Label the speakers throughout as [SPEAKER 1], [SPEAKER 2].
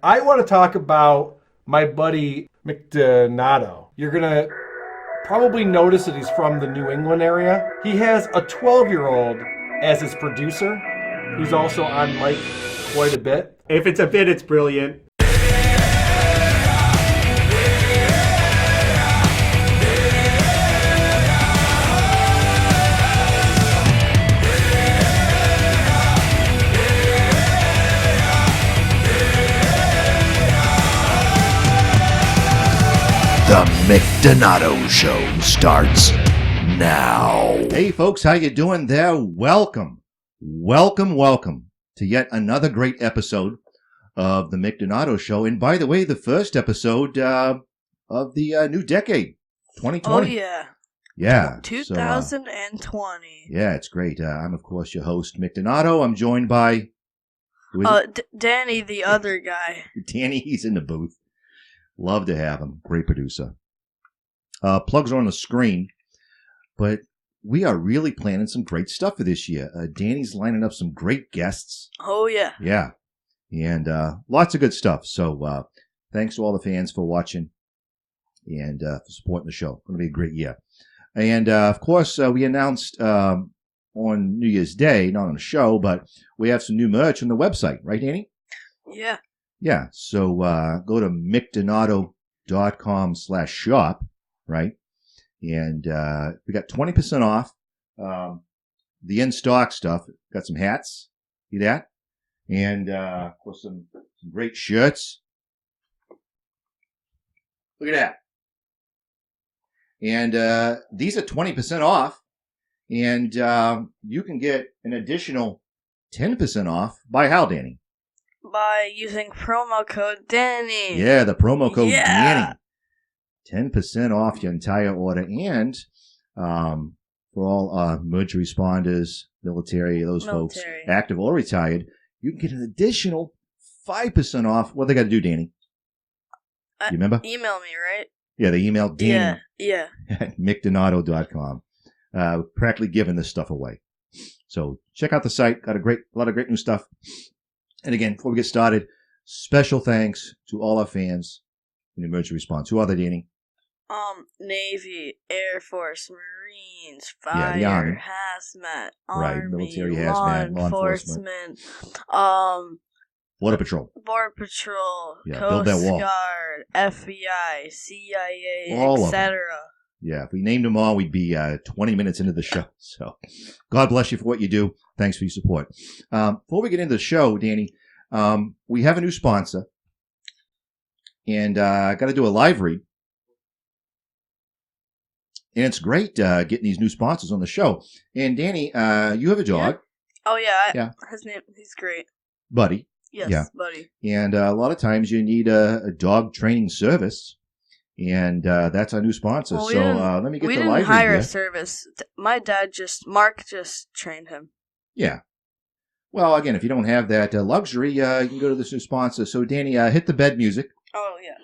[SPEAKER 1] I want to talk about my buddy McDonato. You're going to probably notice that he's from the New England area. He has a 12-year-old as his producer, who's also on mic quite a bit.
[SPEAKER 2] If it's a bit, it's brilliant.
[SPEAKER 3] The McDonato Show starts now.
[SPEAKER 4] Hey folks, how you doing there? Welcome to yet another great episode of the McDonato Show. And by the way, the first episode of the new decade, 2020.
[SPEAKER 5] Oh yeah.
[SPEAKER 4] Yeah.
[SPEAKER 5] 2020.
[SPEAKER 4] Yeah, it's great. I'm of course your host, McDonato. I'm joined by
[SPEAKER 5] Danny, the other guy.
[SPEAKER 4] Danny. He's in the booth. Love to have him. Great producer. Plugs are on the screen, but we are really planning some great stuff for this year. Danny's lining up some great guests.
[SPEAKER 5] Oh, yeah.
[SPEAKER 4] Yeah. And lots of good stuff. So thanks to all the fans for watching and for supporting the show. It's going to be a great year. And, of course, we announced on New Year's Day, not on the show, but we have some new merch on the website. Right, Danny?
[SPEAKER 5] Yeah.
[SPEAKER 4] Yeah, so go to mcdonato.com/shop, right? And we got 20% off the in-stock stuff. Got some hats, see that? And of course some great shirts. Look at that. And these are 20% off. And you can get an additional 10% off by how, Danny?
[SPEAKER 5] By using promo code Danny.
[SPEAKER 4] Yeah, the promo code Danny. 10% off your entire order. And for all emergency responders, military, folks, active or retired, you can get an additional 5% off. What they got to do, Danny? You remember?
[SPEAKER 5] Email me, right?
[SPEAKER 4] Yeah, they emailed Danny
[SPEAKER 5] yeah.
[SPEAKER 4] at mcdonato.com. Practically giving this stuff away. So check out the site. Got a lot of great new stuff. And again, before we get started, special thanks to all our fans in emergency response. Who are they, Danny?
[SPEAKER 5] Navy, Air Force, Marines, Fire,
[SPEAKER 4] Army.
[SPEAKER 5] Hazmat,
[SPEAKER 4] Right,
[SPEAKER 5] Army,
[SPEAKER 4] military, hazmat, law enforcement. Border Patrol.
[SPEAKER 5] Border Patrol,
[SPEAKER 4] Yeah, build that
[SPEAKER 5] Coast
[SPEAKER 4] wall.
[SPEAKER 5] Guard, FBI, CIA,
[SPEAKER 4] All of them.
[SPEAKER 5] etc.
[SPEAKER 4] Yeah, if we named them all, we'd be 20 minutes into the show. So God bless you for what you do. Thanks for your support. Before we get into the show, Danny, we have a new sponsor. And I got to do a live read. And it's great getting these new sponsors on the show. And Danny, you have a dog.
[SPEAKER 5] Oh, yeah.
[SPEAKER 4] Yeah.
[SPEAKER 5] His name, he's great.
[SPEAKER 4] Buddy.
[SPEAKER 5] Yes,
[SPEAKER 4] Yeah.
[SPEAKER 5] buddy.
[SPEAKER 4] And a lot of times you need a dog training service. And that's our new sponsor.
[SPEAKER 5] Well,
[SPEAKER 4] so let me get
[SPEAKER 5] we
[SPEAKER 4] the
[SPEAKER 5] didn't
[SPEAKER 4] live
[SPEAKER 5] hire
[SPEAKER 4] read
[SPEAKER 5] a
[SPEAKER 4] here.
[SPEAKER 5] service. My dad Mark just trained him.
[SPEAKER 4] Yeah. Well, again, if you don't have that luxury, you can go to this new sponsor. So, Danny, hit the bed music.
[SPEAKER 5] Oh, yeah.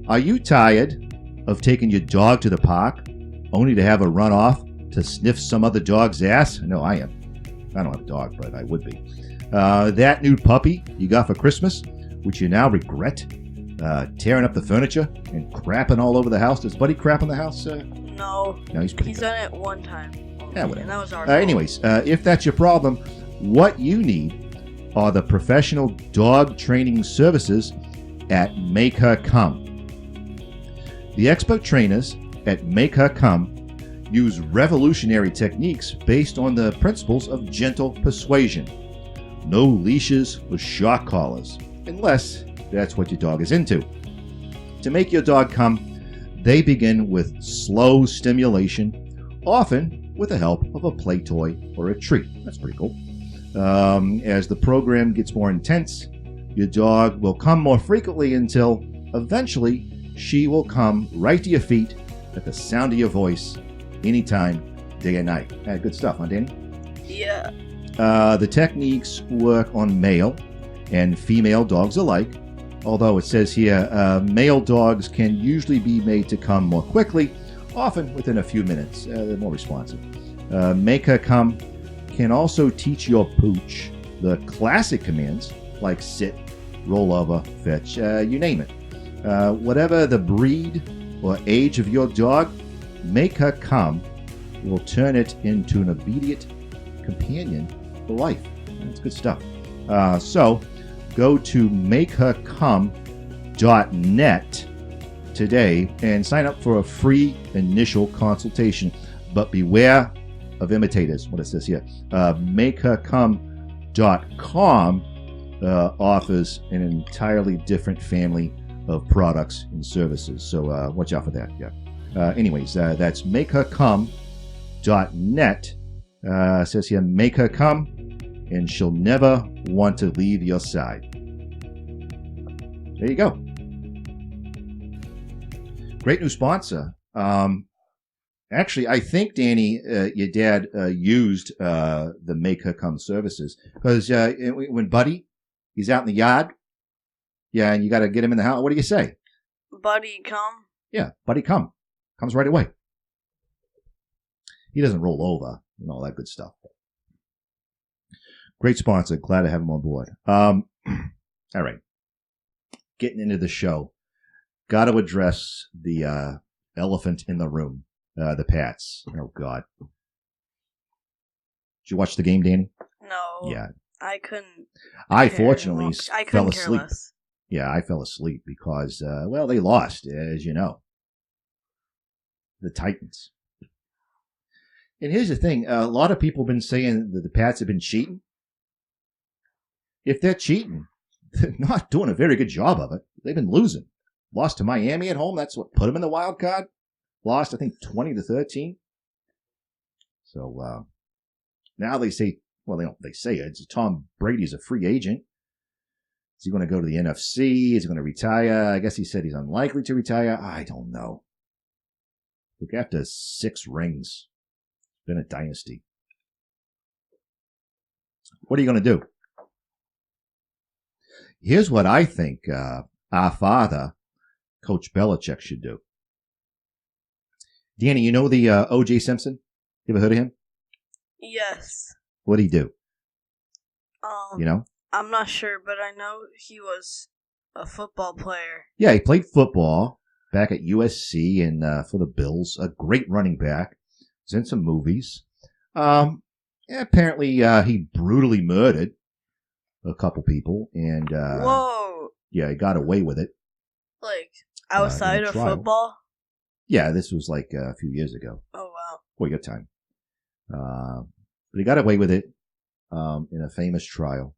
[SPEAKER 4] Are you tired of taking your dog to the park only to have a run off to sniff some other dog's ass? No, I am. I don't have a dog, but I would be. That new puppy you got for Christmas, which you now regret, tearing up the furniture and crapping all over the house. Does Buddy crap in the house?
[SPEAKER 5] No.
[SPEAKER 4] No, he's pretty
[SPEAKER 5] He's
[SPEAKER 4] good.
[SPEAKER 5] done it one time.
[SPEAKER 4] Yeah, whatever.
[SPEAKER 5] And that was our fault.
[SPEAKER 4] Anyways, if that's your problem, what you need are the professional dog training services at Make Her Come. The expert trainers at Make Her Come use revolutionary techniques based on the principles of gentle persuasion. No leashes or shock collars, unless that's what your dog is into. To make your dog come, they begin with slow stimulation, often with the help of a play toy or a treat. That's pretty cool. As the program gets more intense, your dog will come more frequently until eventually she will come right to your feet at the sound of your voice anytime, day and night. Good stuff, huh, Danny?
[SPEAKER 5] Yeah.
[SPEAKER 4] The techniques work on male and female dogs alike, although it says here male dogs can usually be made to come more quickly, often within a few minutes. They're more responsive. Make Her Come can also teach your pooch the classic commands like sit, roll over, fetch, you name it. Whatever the breed or age of your dog, Make Her Come will turn it into an obedient companion for life. It's good stuff. So go to makehercome.net today and sign up for a free initial consultation. But beware of imitators. What it says here. Makehercome.com offers an entirely different family of products and services. So watch out for that. Yeah. Anyways, that's makehercome.net. Says here, make her come, and she'll never want to leave your side. There you go. Great new sponsor. Actually, I think, Danny, your dad used the Make Her Come services because when Buddy, he's out in the yard, yeah, and you got to get him in the house. What do you say?
[SPEAKER 5] Buddy, come.
[SPEAKER 4] Yeah, Buddy, come. Comes right away. He doesn't roll over and all that good stuff. Great sponsor. Glad to have him on board. All right. Getting into the show. Got to address the elephant in the room. The Pats. Oh, God. Did you watch the game, Danny?
[SPEAKER 5] No.
[SPEAKER 4] Yeah.
[SPEAKER 5] I couldn't.
[SPEAKER 4] I fortunately
[SPEAKER 5] I
[SPEAKER 4] fell
[SPEAKER 5] couldn't care
[SPEAKER 4] asleep.
[SPEAKER 5] less.
[SPEAKER 4] Yeah, I fell asleep because, well, they lost, as you know. The Titans. And here's the thing. A lot of people have been saying that the Pats have been cheating. If they're cheating, they're not doing a very good job of it. They've been losing. Lost to Miami at home. That's what put them in the wild card. Lost, I think, 20-13. So now they say, well, they say it. Tom Brady's a free agent. Is he going to go to the NFC? Is he going to retire? I guess he said he's unlikely to retire. I don't know. Look, after 6 rings, it's been a dynasty. What are you going to do? Here's what I think our father, Coach Belichick, should do. Danny, you know the O.J. Simpson? You ever heard of him?
[SPEAKER 5] Yes.
[SPEAKER 4] What'd he do? You know?
[SPEAKER 5] I'm not sure, but I know he was a football player.
[SPEAKER 4] Yeah, he played football back at USC and for the Bills. A great running back. Was in some movies. Apparently, he brutally murdered a couple people, and
[SPEAKER 5] Whoa!
[SPEAKER 4] Yeah, he got away with it.
[SPEAKER 5] Like outside of
[SPEAKER 4] trial.
[SPEAKER 5] football?
[SPEAKER 4] Yeah, this was like a few years ago.
[SPEAKER 5] Oh wow!
[SPEAKER 4] Before your time. But he got away with it in a famous trial.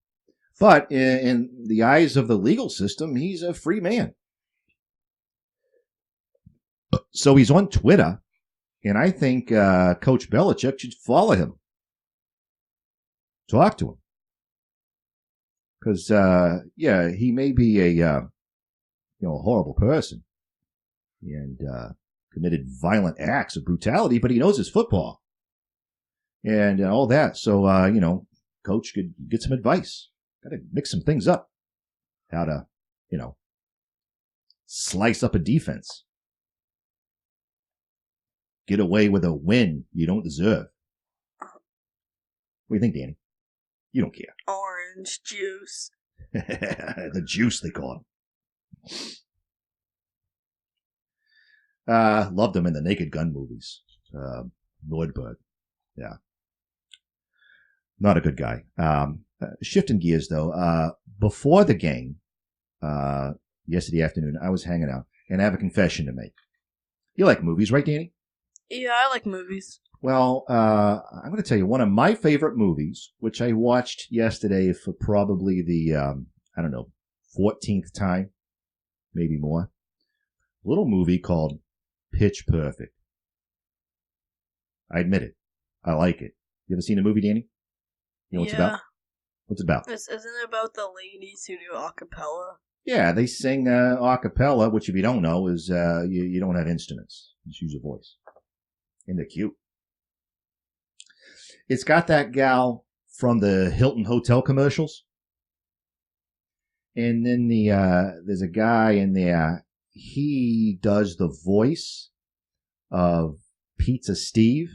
[SPEAKER 4] But in the eyes of the legal system, he's a free man. So he's on Twitter, and I think Coach Belichick should follow him. Talk to him. Because, yeah, he may be a horrible person and committed violent acts of brutality, but he knows his football and all that. So, Coach could get some advice. Got to mix some things up. How to, slice up a defense. Get away with a win you don't deserve. What do you think, Danny? You don't care.
[SPEAKER 5] Orange juice.
[SPEAKER 4] The juice, they call him. Loved him in the Naked Gun movies. Nordberg. Yeah. Not a good guy. Shifting gears, though. Before the game, yesterday afternoon, I was hanging out, and I have a confession to make. You like movies, right, Danny?
[SPEAKER 5] Yeah, I like movies.
[SPEAKER 4] Well, I'm going to tell you one of my favorite movies, which I watched yesterday for probably the, 14th time, maybe more. A little movie called Pitch Perfect. I admit it. I like it. You ever seen the movie, Danny? You know what it's about? What's it about?
[SPEAKER 5] Isn't it about the ladies who do a cappella?
[SPEAKER 4] Yeah, they sing a cappella, which if you don't know is you don't have instruments. You just use your voice. And they're cute. It's got that gal from the Hilton Hotel commercials. And then there's a guy in there. He does the voice of Pizza Steve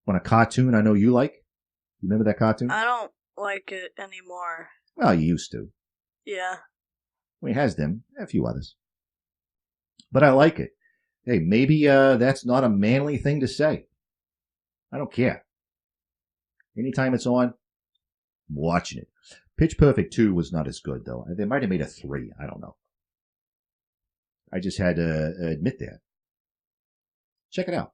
[SPEAKER 4] on a cartoon I know you like. You remember that cartoon?
[SPEAKER 5] I don't like it anymore.
[SPEAKER 4] Well, you used to.
[SPEAKER 5] Yeah.
[SPEAKER 4] He has them, a few others. But I like it. Hey, maybe that's not a manly thing to say. I don't care. Anytime it's on, I'm watching it. Pitch Perfect 2 was not as good, though. They might have made a 3. I don't know. I just had to admit that. Check it out.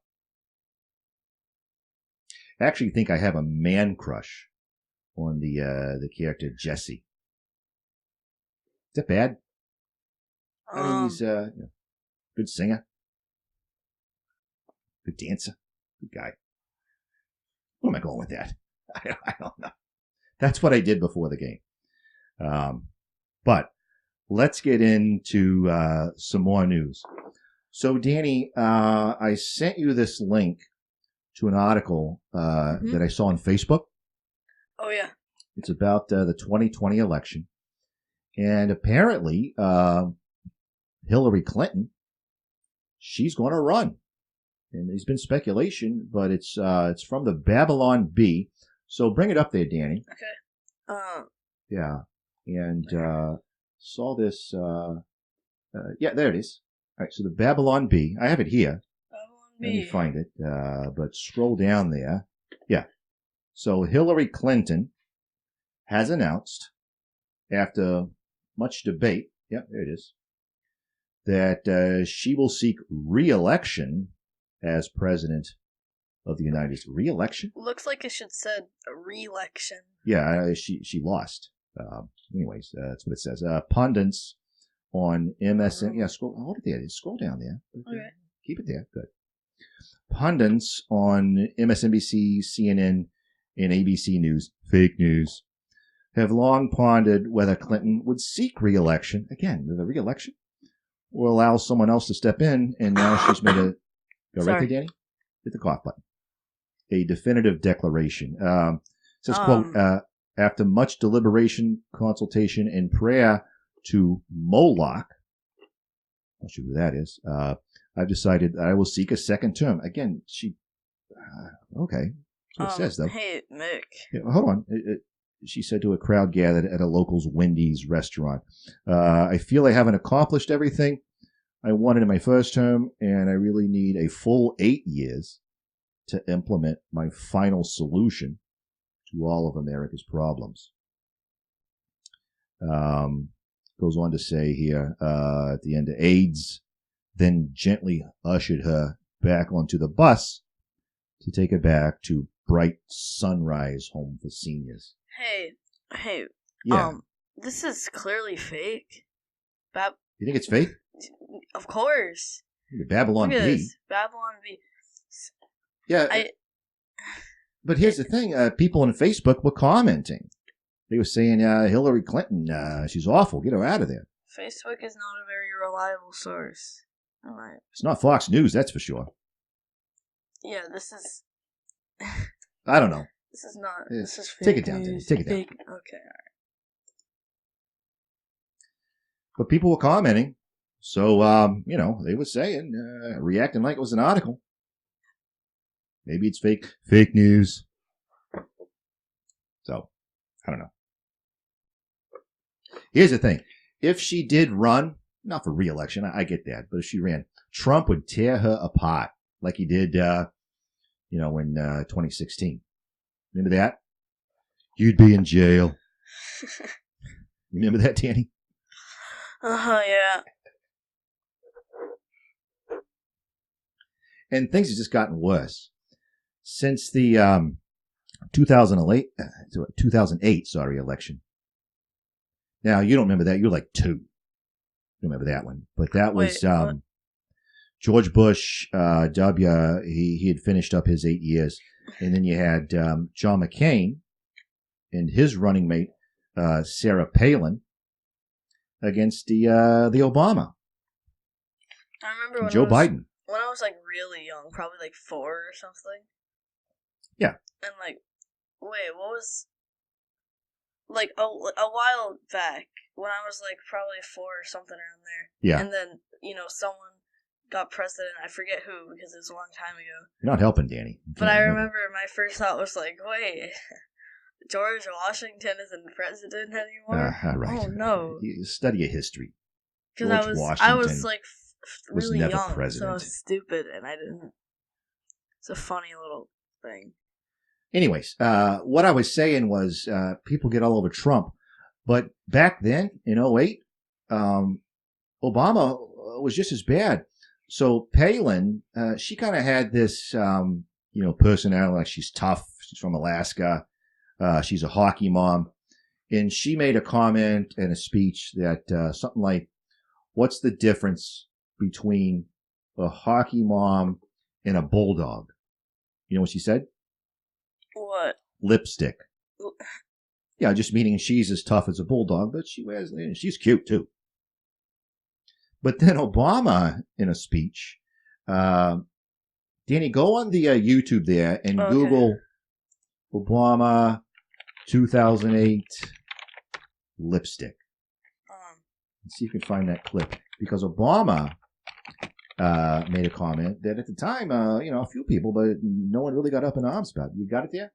[SPEAKER 4] I actually think I have a man crush on the character Jesse. Is that bad? I mean, he's good singer, good dancer, good guy. Where am I going with that? I don't know. That's what I did before the game. But let's get into some more news. So, Danny, I sent you this link to an article that I saw on Facebook.
[SPEAKER 5] Oh, yeah.
[SPEAKER 4] It's about the 2020 election. And apparently, Hillary Clinton, she's going to run. And there's been speculation, but it's from the Babylon Bee. So bring it up there, Danny.
[SPEAKER 5] Okay.
[SPEAKER 4] Yeah. And saw this. Yeah, there it is. All right, so the Babylon Bee. I have it here.
[SPEAKER 5] Babylon
[SPEAKER 4] Let me
[SPEAKER 5] Bee.
[SPEAKER 4] find it. But scroll down there. Yeah. So Hillary Clinton has announced, after much debate, yeah, there it is, that she will seek re-election as president of the United States. Re-election?
[SPEAKER 5] Looks like it should said a re-election.
[SPEAKER 4] Yeah, she lost. Anyways, that's what it says. Pundits on MSN. Yeah, hold it there. Scroll down there.
[SPEAKER 5] Okay.
[SPEAKER 4] Keep it there. Good. Pundits on MSNBC, CNN, and ABC News, fake news, have long pondered whether Clinton would seek re-election, again, the re-election, or allow someone else to step in, and now she's made a, go right there, Danny? Hit the cough button. A definitive declaration. Says, quote, after much deliberation, consultation, and prayer to Moloch, I'll show you who that is, I've decided that I will seek a second term. Again, she, okay, that's what it says, though.
[SPEAKER 5] Hey, Mick.
[SPEAKER 4] Yeah, hold on. She said to a crowd gathered at a local's Wendy's restaurant, I feel I haven't accomplished everything I wanted in my first term, and I really need a full 8 years to implement my final solution to all of America's problems. Goes on to say here, at the end of AIDS, then gently ushered her back onto the bus to take her back to Bright Sunrise Home for Seniors.
[SPEAKER 5] Hey,
[SPEAKER 4] Yeah.
[SPEAKER 5] this is clearly fake.
[SPEAKER 4] You think it's fake?
[SPEAKER 5] Of course.
[SPEAKER 4] The Babylon
[SPEAKER 5] Look at
[SPEAKER 4] Bee.
[SPEAKER 5] this. Babylon Bee.
[SPEAKER 4] Yeah. But here's the thing. People on Facebook were commenting. They were saying, Hillary Clinton, she's awful. Get her out of there.
[SPEAKER 5] Facebook is not a very reliable source. All right.
[SPEAKER 4] It's not Fox News, that's for sure.
[SPEAKER 5] Yeah, this is...
[SPEAKER 4] I don't know.
[SPEAKER 5] This is not... This is fake
[SPEAKER 4] Take it down,
[SPEAKER 5] news.
[SPEAKER 4] Take it down.
[SPEAKER 5] Fake. Okay, alright.
[SPEAKER 4] But people were commenting. So, they were saying, reacting like it was an article. Maybe it's fake news. So, I don't know. Here's the thing. If she did run, not for re-election, I get that, but if she ran, Trump would tear her apart like he did, in 2016. Remember that? You'd be in jail. You remember that, Danny?
[SPEAKER 5] Yeah.
[SPEAKER 4] And things have just gotten worse. Since the 2008 election. Now, you don't remember that. You're like 2. You don't remember that one. But that was George Bush, W. He had finished up his 8 years. And then you had John McCain and his running mate, Sarah Palin, against the Obama.
[SPEAKER 5] I remember when
[SPEAKER 4] Joe Biden.
[SPEAKER 5] When I was like really young, probably like 4 or something.
[SPEAKER 4] Yeah.
[SPEAKER 5] And like, wait, what was... Like, a while back, when I was like probably 4 or something around there.
[SPEAKER 4] Yeah.
[SPEAKER 5] And then, someone got president. I forget who, because it was a long time ago.
[SPEAKER 4] You're not helping, Danny.
[SPEAKER 5] But I remember my first thought was like, wait, George Washington isn't president anymore.
[SPEAKER 4] All right.
[SPEAKER 5] Oh no.
[SPEAKER 4] You study a history.
[SPEAKER 5] Because
[SPEAKER 4] George
[SPEAKER 5] I was
[SPEAKER 4] Washington
[SPEAKER 5] like
[SPEAKER 4] was
[SPEAKER 5] really
[SPEAKER 4] never
[SPEAKER 5] young, so I
[SPEAKER 4] president.
[SPEAKER 5] was stupid, and I didn't. It's a funny little thing.
[SPEAKER 4] Anyways, what I was saying was people get all over Trump. But back then, in '08, Obama was just as bad. So Palin, she kind of had this, personality, like she's tough. She's from Alaska. She's a hockey mom. And she made a comment and a speech that something like, what's the difference between a hockey mom and a bulldog? You know what she said?
[SPEAKER 5] What?
[SPEAKER 4] Lipstick. Yeah, just meaning she's as tough as a bulldog, but she's cute too. But then Obama, in a speech, Danny, go on the YouTube there and Google Obama 2008 lipstick. Let's see if you can find that clip. Because Obama made a comment that at the time, a few people, but no one really got up in arms about it. You got it there?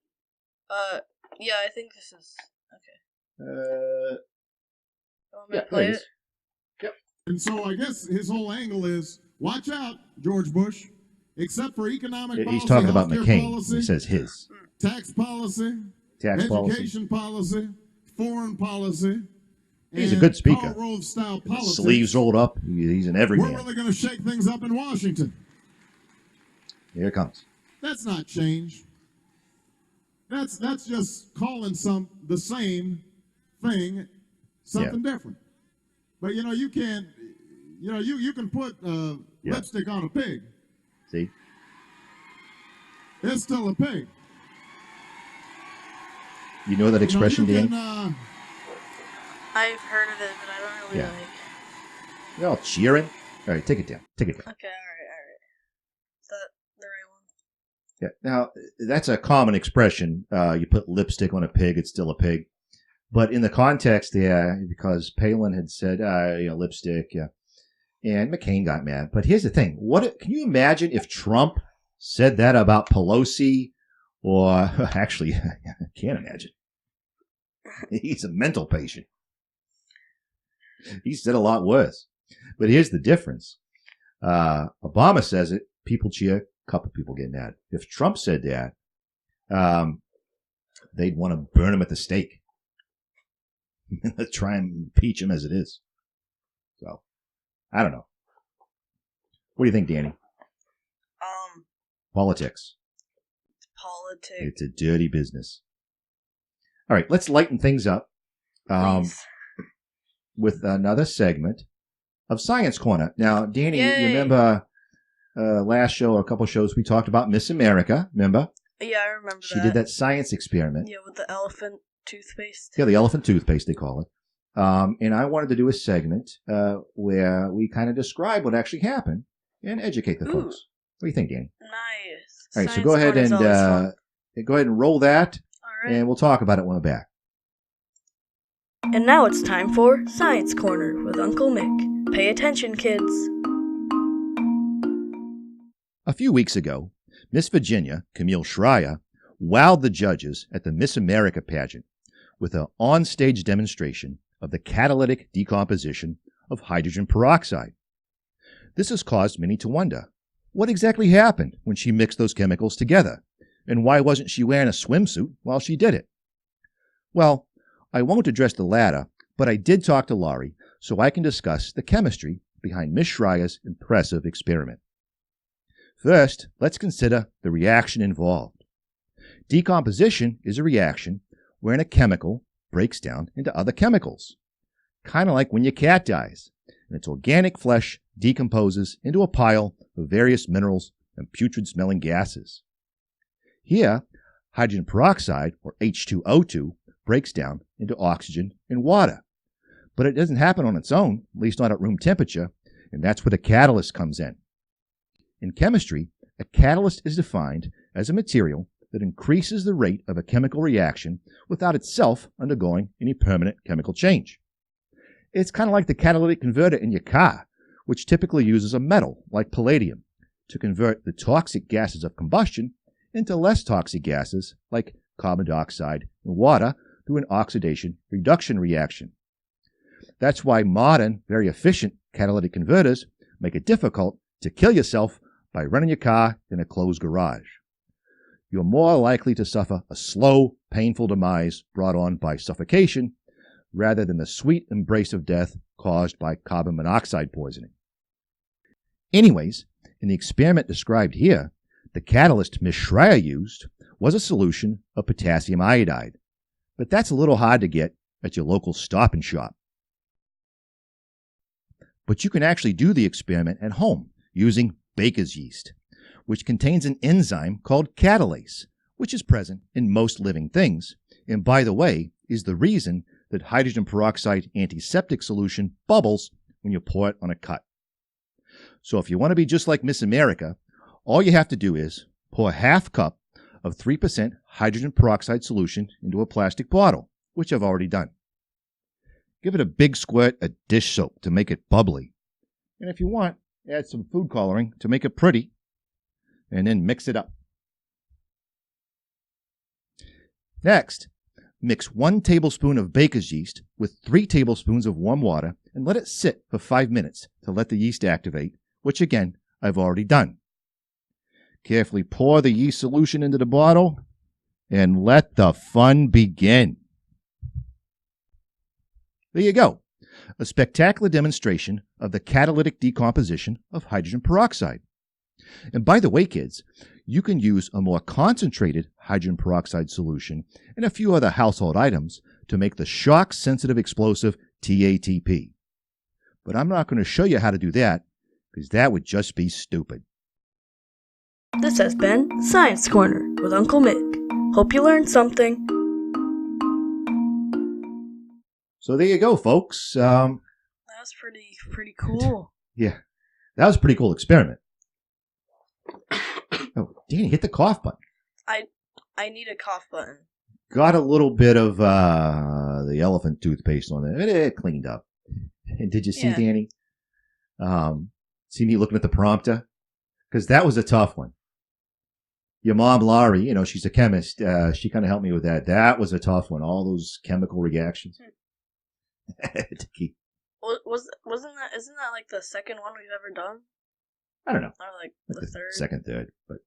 [SPEAKER 5] Yeah, I think this is okay.
[SPEAKER 4] Yeah,
[SPEAKER 5] play
[SPEAKER 4] there it
[SPEAKER 5] it?
[SPEAKER 4] is. Yep.
[SPEAKER 2] And so I guess his whole angle is, watch out, George Bush. Except for economic policy,
[SPEAKER 4] He's talking about
[SPEAKER 2] healthcare
[SPEAKER 4] McCain.
[SPEAKER 2] policy,
[SPEAKER 4] He says his.
[SPEAKER 2] tax policy, education policy, foreign policy.
[SPEAKER 4] He's a
[SPEAKER 2] and
[SPEAKER 4] good speaker.
[SPEAKER 2] Karl Rove style politics.
[SPEAKER 4] Sleeves rolled up. He's an
[SPEAKER 2] We're
[SPEAKER 4] everyman.
[SPEAKER 2] really going to shake things up in Washington.
[SPEAKER 4] Here it comes.
[SPEAKER 2] That's not change. That's just calling the same thing something different. But you can't. You can put lipstick on a pig.
[SPEAKER 4] See?
[SPEAKER 2] It's still a pig.
[SPEAKER 4] You know that expression,
[SPEAKER 2] you
[SPEAKER 4] Dan?
[SPEAKER 2] can,
[SPEAKER 5] I've heard of it, but I don't really
[SPEAKER 4] Yeah.
[SPEAKER 5] like.
[SPEAKER 4] You're all cheering. All right, take it down. Take it down.
[SPEAKER 5] Okay, alright. Is that the right one?
[SPEAKER 4] Yeah. Now, that's a common expression. You put lipstick on a pig, it's still a pig. But in the context, because Palin had said, lipstick, and McCain got mad. But here's the thing. Can you imagine if Trump said that about Pelosi? Or, actually, I can't imagine. He's a mental patient. He said a lot worse. But here's the difference. Obama says it, people cheer, a couple people get mad. If Trump said that, they'd want to burn him at the stake. Let's try and impeach him as it is. So, I don't know. What do you think, Danny? Politics.
[SPEAKER 5] Politics.
[SPEAKER 4] It's a dirty business. All right, let's lighten things up
[SPEAKER 5] Please.
[SPEAKER 4] with another segment of Science Corner. Now, Danny,
[SPEAKER 5] Yay.
[SPEAKER 4] you remember last show or a couple shows we talked about Miss America, remember?
[SPEAKER 5] Yeah, I remember
[SPEAKER 4] She did that science experiment.
[SPEAKER 5] Yeah, with the elephant toothpaste.
[SPEAKER 4] Yeah, the elephant toothpaste, they call it. And I wanted to do a segment where we kind of describe what actually happened and educate the folks. What do you think, Danny?
[SPEAKER 5] Nice.
[SPEAKER 4] All right, so
[SPEAKER 5] Science
[SPEAKER 4] go ahead
[SPEAKER 5] Corner's
[SPEAKER 4] and
[SPEAKER 5] always fun.
[SPEAKER 4] roll that,
[SPEAKER 5] All right.
[SPEAKER 4] and we'll talk about it when we're back.
[SPEAKER 5] And now it's time for Science Corner with Uncle Mick. Pay attention, kids.
[SPEAKER 4] A few weeks ago, Miss Virginia, Camille Schreier, wowed the judges at the Miss America pageant with an on-stage demonstration of the catalytic decomposition of hydrogen peroxide. This has caused many to wonder, what exactly happened when she mixed those chemicals together? And why wasn't she wearing a swimsuit while she did it? Well, I won't address the latter, but I did talk to Laurie so I can discuss the chemistry behind Miss Schreier's impressive experiment. First, let's consider the reaction involved. Decomposition is a reaction wherein a chemical breaks down into other chemicals. Kind of like when your cat dies, and its organic flesh decomposes into a pile of various minerals and putrid-smelling gases. Here, hydrogen peroxide, or H2O2, breaks down into oxygen and water. But it doesn't happen on its own, at least not at room temperature, and that's where the catalyst comes in. In chemistry, a catalyst is defined as a material that increases the rate of a chemical reaction without itself undergoing any permanent chemical change. It's kind of like the catalytic converter in your car, which typically uses a metal like palladium to convert the toxic gases of combustion into less toxic gases like carbon dioxide and water through an oxidation reduction reaction. That's why modern, very efficient catalytic converters make it difficult to kill yourself by running your car in a closed garage. You're more likely to suffer a slow, painful demise brought on by suffocation rather than the sweet embrace of death caused by carbon monoxide poisoning. Anyways, in the experiment described here, the catalyst Miss Schreier used was a solution of potassium iodide, but that's a little hard to get at your local Stop and Shop. But you can actually do the experiment at home using baker's yeast, which contains an enzyme called catalase, which is present in most living things, and by the way, is the reason that hydrogen peroxide antiseptic solution bubbles when you pour it on a cut. So if you want to be just like Miss America, all you have to do is pour a half cup of 3% hydrogen peroxide solution into a plastic bottle, which I've already done. Give it a big squirt of dish soap to make it bubbly. And if you want, add some food coloring to make it pretty, and then mix it up. Next, mix 1 tablespoon of baker's yeast with 3 tablespoons of warm water and let it sit for 5 minutes to let the yeast activate, which again, I've already done. Carefully pour the yeast solution into the bottle and let the fun begin. There you go. A spectacular demonstration of the catalytic decomposition of hydrogen peroxide. And by the way, kids, you can use a more concentrated hydrogen peroxide solution and a few other household items to make the shock-sensitive explosive TATP. But I'm not going to show you how to do that because that would just be stupid.
[SPEAKER 5] This has been Science Corner with Uncle Mick. Hope you learned something.
[SPEAKER 4] So there you go, folks.
[SPEAKER 5] That was pretty cool.
[SPEAKER 4] Yeah, that was a pretty cool experiment. Oh, Danny, hit the cough button.
[SPEAKER 5] I need a cough button.
[SPEAKER 4] Got a little bit of the elephant toothpaste on it. It cleaned up. And did you see, Danny? See me looking at the prompter? Because that was a tough one. Your mom, Laurie, she's a chemist. She kind of helped me with that. That was a tough one. All those chemical reactions.
[SPEAKER 5] Isn't that like the second one we've ever done?
[SPEAKER 4] I don't know.
[SPEAKER 5] Or like the third?
[SPEAKER 4] Second, third. But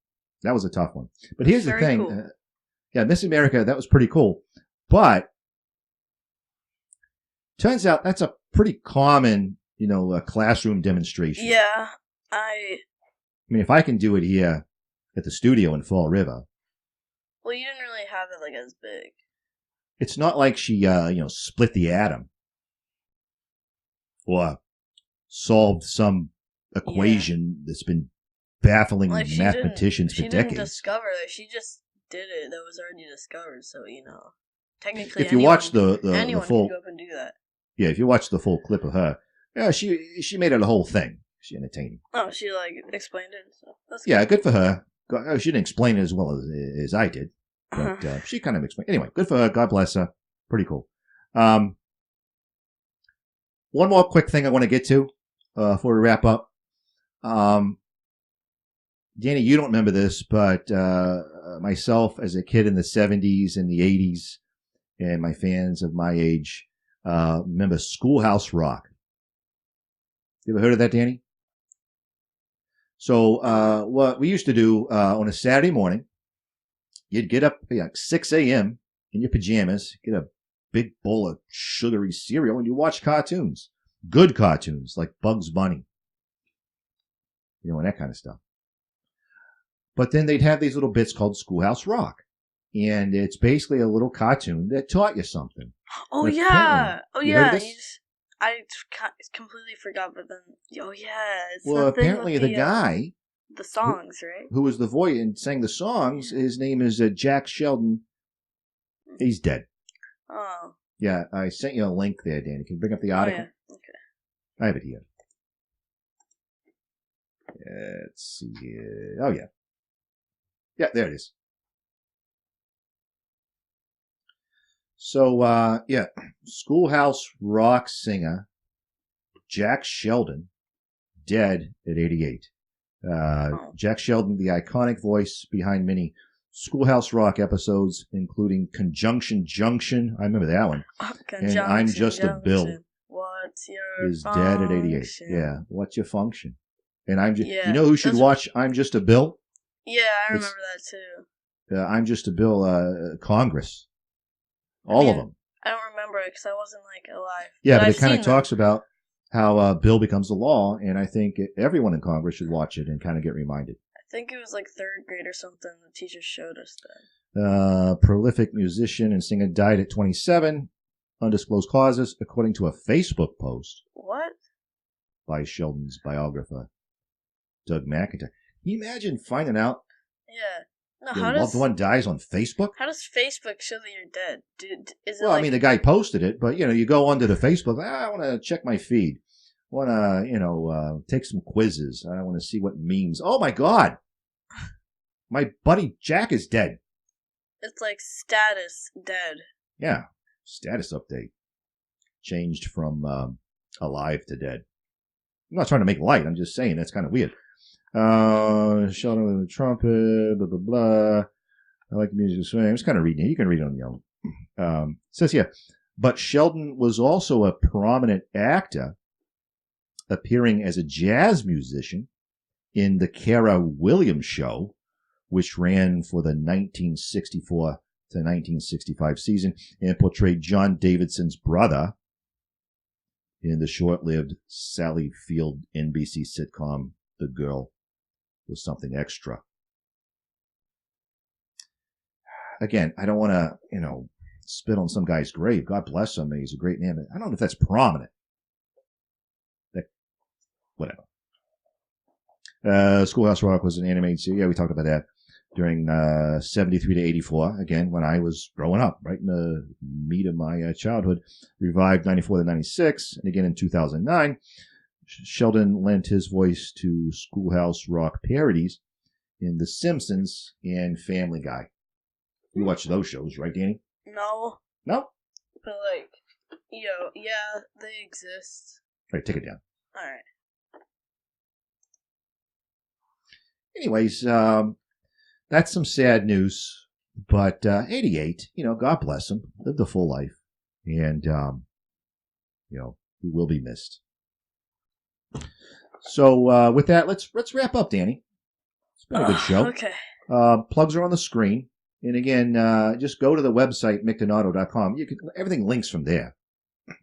[SPEAKER 4] that was a tough one. But here's the thing.
[SPEAKER 5] Cool.
[SPEAKER 4] Miss America, that was pretty cool. But turns out that's a pretty common, classroom demonstration.
[SPEAKER 5] Yeah,
[SPEAKER 4] I mean, if I can do it here at the studio in Fall River.
[SPEAKER 5] Well, you didn't really have it like as big.
[SPEAKER 4] It's not like she, split the atom or solved some equation that's been baffling mathematicians for decades.
[SPEAKER 5] She didn't discover it. She just did it. That was already discovered. So, technically,
[SPEAKER 4] if you watch the full,
[SPEAKER 5] can go up and do that.
[SPEAKER 4] Yeah, if you watch the full clip of her, she made it a whole thing. She entertained.
[SPEAKER 5] Oh, she explained it. So that's
[SPEAKER 4] good. Yeah, good for her. She didn't explain it as well as I did, but she kind of explained. Anyway, good for her. God bless her. Pretty cool. One more quick thing I want to get to before we wrap up. Danny, you don't remember this, but myself as a kid in the 70s and the 80s, and my fans of my age remember Schoolhouse Rock. You ever heard of that, Danny? So what we used to do on a Saturday morning, you'd get up at 6 a.m. in your pajamas, get a big bowl of sugary cereal, and you watch cartoons. Good cartoons, like Bugs Bunny. And that kind of stuff. But then they'd have these little bits called Schoolhouse Rock. And it's basically a little cartoon that taught you something.
[SPEAKER 5] Oh, yeah. I completely forgot, but then, it's
[SPEAKER 4] apparently the guy...
[SPEAKER 5] The songs, right?
[SPEAKER 4] Who was the voice and sang the songs, his name is Jack Sheldon. He's dead.
[SPEAKER 5] Oh.
[SPEAKER 4] Yeah, I sent you a link there, Danny. Can you bring up the article?
[SPEAKER 5] Oh, yeah. Okay.
[SPEAKER 4] I have it here. Let's see here. Oh, yeah. Yeah, there it is. So, Schoolhouse Rock singer Jack Sheldon, dead at 88. Jack Sheldon, the iconic voice behind many Schoolhouse Rock episodes, including Conjunction Junction. I remember that one. And I'm Just a Bill.
[SPEAKER 5] What's your
[SPEAKER 4] Is
[SPEAKER 5] function?
[SPEAKER 4] dead at 88. Yeah. What's your function? And
[SPEAKER 5] Yeah,
[SPEAKER 4] you know who should watch I'm Just a Bill?
[SPEAKER 5] Yeah, I remember that too.
[SPEAKER 4] I'm Just a Bill, Congress. All of them.
[SPEAKER 5] I don't remember it because I wasn't alive.
[SPEAKER 4] Yeah, but it kind of talks about how Bill becomes the law, and I think everyone in Congress should watch it and kind of get reminded.
[SPEAKER 5] I think it was third grade or something. The teacher showed us that.
[SPEAKER 4] Prolific musician and singer died at 27, undisclosed causes, according to a Facebook post.
[SPEAKER 5] What?
[SPEAKER 4] By Sheldon's biographer, Doug McIntyre. Can you imagine finding out
[SPEAKER 5] Yeah. No,
[SPEAKER 4] your loved one dies on Facebook?
[SPEAKER 5] How does Facebook show that you're dead? Is it
[SPEAKER 4] Well, I mean, the guy posted it, but, you go onto the Facebook, I want to check my feed. I want to, take some quizzes. I want to see what memes. Oh, my God. My buddy Jack is dead.
[SPEAKER 5] It's status dead.
[SPEAKER 4] Yeah. Status update. Changed from alive to dead. I'm not trying to make light. I'm just saying that's kind of weird. Sheldon with the trumpet, blah, blah, blah. I like the music swing. I'm just kind of reading it. You can read it on your own. It says here, but Sheldon was also a prominent actor, appearing as a jazz musician in the Kara Williams Show, which ran for the 1964 to 1965 season and portrayed John Davidson's brother in the short-lived Sally Field NBC sitcom, The Girl Was Something Extra. Again, I don't want to, spit on some guy's grave. God bless him. He's a great man. I don't know if that's prominent. Whatever. Schoolhouse Rock was an animated series. Yeah, we talked about that during 73 to 84. Again, when I was growing up, right in the meat of my childhood. Revived 94 to 96. And again in 2009. Sheldon lent his voice to Schoolhouse Rock parodies in The Simpsons and Family Guy. You watch those shows, right, Danny?
[SPEAKER 5] No.
[SPEAKER 4] No?
[SPEAKER 5] But yeah, they exist.
[SPEAKER 4] All right, take it down.
[SPEAKER 5] All right.
[SPEAKER 4] Anyways, that's some sad news. But 88, God bless him. Lived a full life. And, he will be missed. So with that, let's wrap up, Danny. It's been a good show.
[SPEAKER 5] Okay.
[SPEAKER 4] Plugs are on the screen. And again, just go to the website, mcdonato.com. Everything links from there.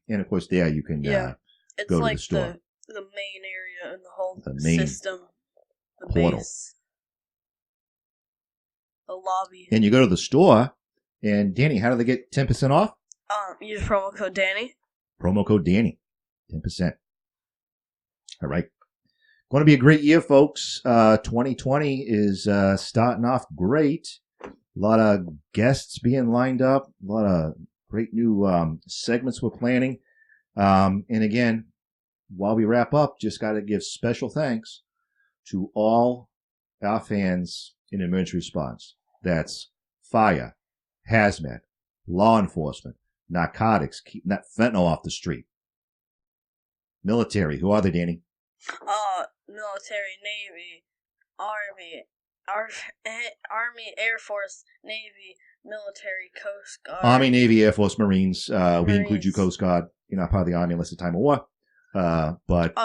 [SPEAKER 4] And, of course, there you can
[SPEAKER 5] it's
[SPEAKER 4] go to the store.
[SPEAKER 5] The main area in the whole
[SPEAKER 4] main
[SPEAKER 5] system. The
[SPEAKER 4] portal.
[SPEAKER 5] base. The lobby.
[SPEAKER 4] And you go to the store, and Danny, how do they get 10% off?
[SPEAKER 5] Use promo code Danny.
[SPEAKER 4] Promo code Danny. 10%. All right. Going to be a great year, folks. 2020 is starting off great. A lot of guests being lined up. A lot of great new segments we're planning. And again, while we wrap up, just got to give special thanks to all our fans in emergency response. That's fire, hazmat, law enforcement, narcotics, keeping that fentanyl off the street. Military, who are they, Danny?
[SPEAKER 5] Military, Navy, Army, Air Force, Navy, military, Coast Guard.
[SPEAKER 4] Army, Navy, Air Force, Marines. We include you, Coast Guard. You're not part of the Army unless it's time of war. But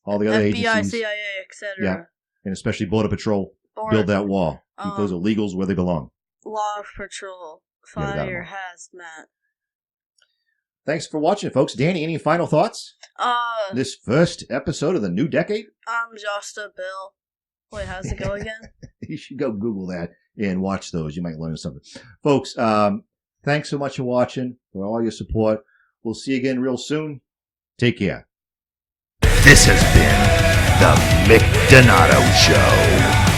[SPEAKER 4] all the other
[SPEAKER 5] FBI,
[SPEAKER 4] agencies.
[SPEAKER 5] CIA, etc.
[SPEAKER 4] Yeah, and especially Border Patrol. Build that wall. Keep those illegals where they belong.
[SPEAKER 5] Law Patrol, fire, hazmat.
[SPEAKER 4] Thanks for watching, folks. Danny, any final thoughts? This first episode of the new decade?
[SPEAKER 5] I'm just a Bill. Wait, how's it go again?
[SPEAKER 4] You should go Google that and watch those. You might learn something. Folks, thanks so much for watching, for all your support. We'll see you again real soon. Take care.
[SPEAKER 3] This has been the Mick Donato Show.